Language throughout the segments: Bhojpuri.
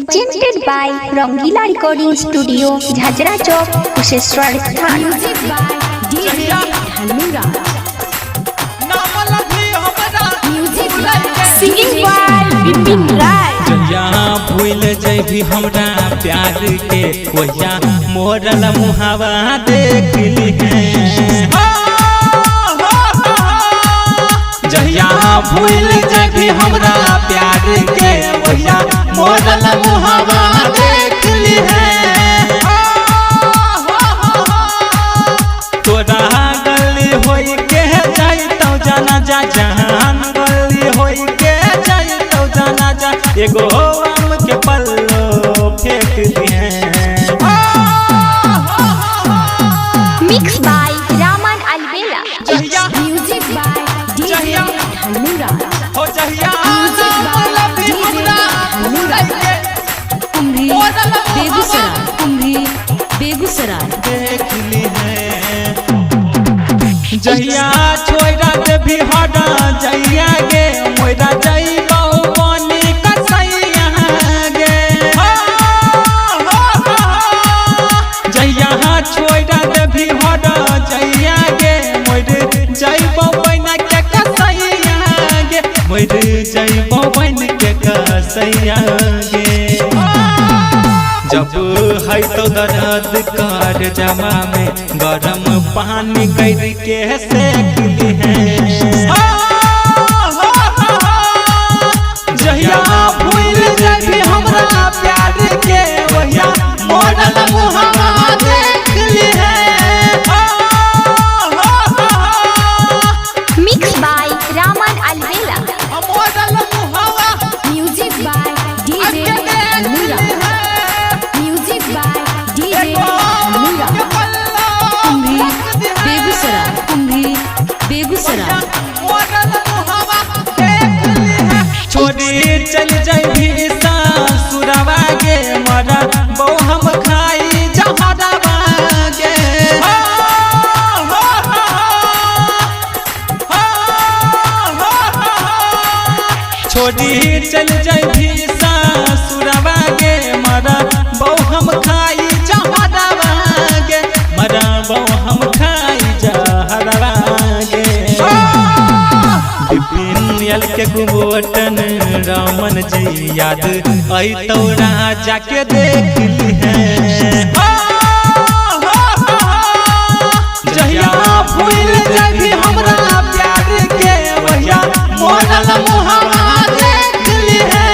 presented by Rangila Recording Studio, Jhajra Chowk, Kusheshwar Sthan. Music by DJ Dhanura. Music by singing by Bipin Rai. यहाँ भूल जैभी हमरा प्यार के वहिया मोरल मुहावा देख ली है। जहाँ भूल जैभी हमरा प्यार के वहिया मोरल मुहावा देख ली है। तोरा गली होई के जाई तो जाना जा, जहान गली होई के जाई तो जाना जा, एगो आम के पल्लो फेंक दिए। Mixed by Raman Alvela. Music by DJ Dhanura. हो जहिया Music by DJ Dhanura. कुम्भी बेगूसराय देख ली है। जहिया छोड़ा दे भी हटा जइया गे, मोरा जइबो बनी कसैया गे। जहिया छोड़ा दे भी हटा जइया गे, मोरे जइबो बन के कसैया गे, मोरे जइबो बन के कसैया गे। जब है तो दर्द कर जमा में गरम पानी कर के सेक ली है। जहिया भूल जाबी हमरा प्यार के वहिया मोरल मुहावा देख ली है। Mixed by Raman Alvela. मोरल मुहावा Music by DJ Dhanura. Music by DJ Dhanura. कुम्भी बेगूसराय छोड़ी चल जाबी ससुरवा गे, मरा बहु हम खाई जहरवा गे। छोड़ी चल जाबी ससुरवा गे, मरा बहु हम खाई जहरवा गे, मरा बहु हम खाई जहरवा गे। बिपिन के कुबोटन रामन जी याद आई तो राजा के देख ली है। जहिया भूल जाबी हमरा प्यार के वहिया मोरल मुहावा देख ली है।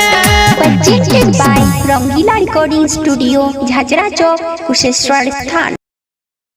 Presented by Rangila Recording Studio, Jhajra Chowk, Kusheshwar Sthan.